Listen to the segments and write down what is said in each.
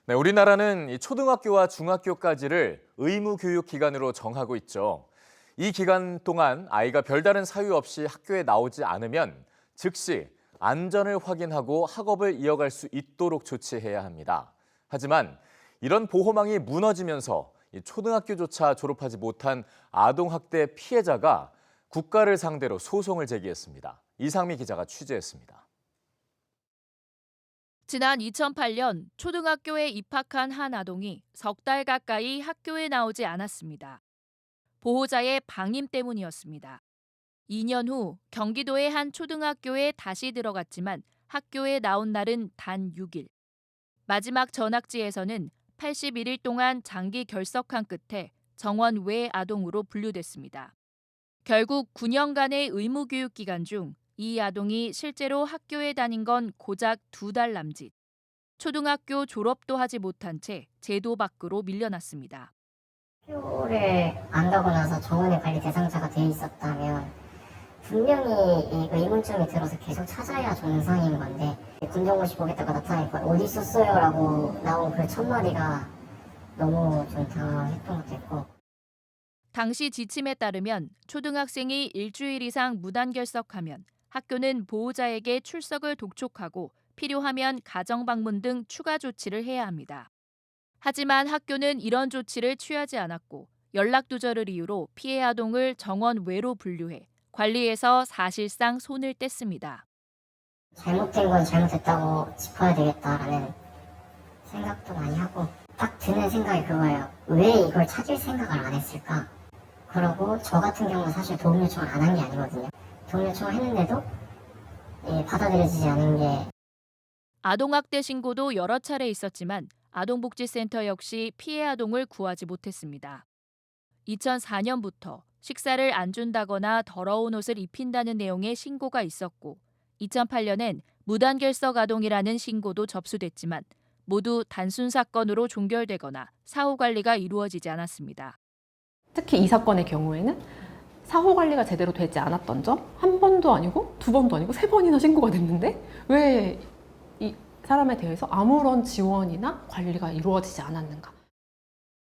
네, 우리나라는 이 초등학교와 중학교까지를 의무 교육 기간으로 정하고 있죠. 이 기간 동안 아이가 별다른 사유 없이 학교에 나오지 않으면 즉시 안전을 확인하고 학업을 이어갈 수 있도록 조치해야 합니다. 하지만 이런 보호망이 무너지면서 이 초등학교조차 졸업하지 못한 아동학대 피해자가 국가를 상대로 소송을 제기했습니다. 이상미 기자가 취재했습니다. 지난 2008년 초등학교에 입학한 한 아동이 석 달 가까이 학교에 나오지 않았습니다. 보호자의 방임 때문이었습니다. 2년 후 경기도의 한 초등학교에 다시 들어갔지만 학교에 나온 날은 단 6일. 마지막 전학지에서는 81일 동안 장기 결석한 끝에 정원 외 아동으로 분류됐습니다. 결국 9년간의 의무교육 기간 중 이 아동이 실제로 학교에 다닌 건 고작 2달 남짓. 초등학교 졸업도 하지 못한 채 제도 밖으로 밀려났습니다. 학교를 안 가고 나서 정원의 관리 대상자가 돼 있었다면 분명히 이 의문점이 들어서 계속 찾아야 정상인 건데 군정고시 보겠다가 나타나니까 어디 있었어요? 라고 나온 그 첫 마디가 너무 좀 당황했던 것도 있고. 당시 지침에 따르면 초등학생이 일주일 이상 무단 결석하면 학교는 보호자에게 출석을 독촉하고 필요하면 가정 방문 등 추가 조치를 해야 합니다. 하지만 학교는 이런 조치를 취하지 않았고 연락 두절을 이유로 피해 아동을 정원 외로 분류해 관리에서 사실상 손을 뗐습니다. 잘못된 건 잘못됐다고 짚어야 되겠다라는 생각도 많이 하고 딱 드는 생각이 그거예요. 왜 이걸 찾을 생각을 안 했을까? 그러고 저 같은 경우는 사실 도움 요청을 안 한 게 아니거든요. 도움 요청을 했는데도 받아들여지지 않은 게. 아동학대 신고도 여러 차례 있었지만 아동복지센터 역시 피해 아동을 구하지 못했습니다. 2004년부터 식사를 안 준다거나 더러운 옷을 입힌다는 내용의 신고가 있었고 2008년엔 무단결석 아동이라는 신고도 접수됐지만 모두 단순 사건으로 종결되거나 사후 관리가 이루어지지 않았습니다. 특히 이 사건의 경우에는 사후 관리가 제대로 되지 않았던 점, 한 번도 아니고 두 번도 아니고 세 번이나 신고가 됐는데 왜 이 사람에 대해서 아무런 지원이나 관리가 이루어지지 않았는가?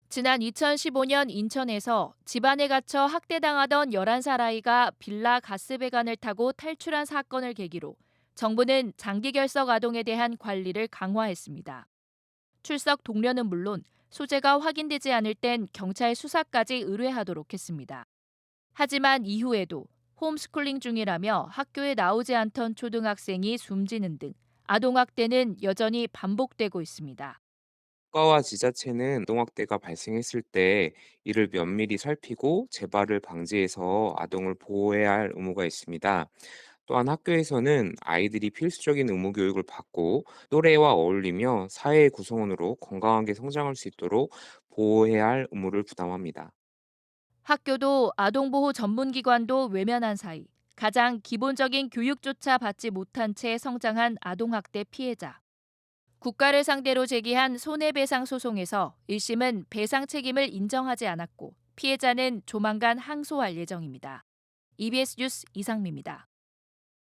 지난 2015년 인천에서 집안에 갇혀 학대당하던 11살 아이가 빌라 가스배관을 타고 탈출한 사건을 계기로 정부는 장기 결석 아동에 대한 관리를 강화했습니다. 출석 독려는 물론 소재가 확인되지 않을 땐 경찰 수사까지 의뢰하도록 했습니다. 하지만 이후에도 홈스쿨링 중이라며 학교에 나오지 않던 초등학생이 숨지는 등 아동학대는 여전히 반복되고 있습니다. 국가와 지자체는 아동학대가 발생했을 때 이를 면밀히 살피고 재발을 방지해서 아동을 보호해야 할 의무가 있습니다. 또한 학교에서는 아이들이 필수적인 의무 교육을 받고 또래와 어울리며 사회의 구성원으로 건강하게 성장할 수 있도록 보호해야 할 의무를 부담합니다. 학교도 아동보호 전문기관도 외면한 사이 가장 기본적인 교육조차 받지 못한 채 성장한 아동학대 피해자. 국가를 상대로 제기한 손해배상 소송에서 1심은 배상 책임을 인정하지 않았고 피해자는 조만간 항소할 예정입니다. EBS 뉴스 이상미입니다.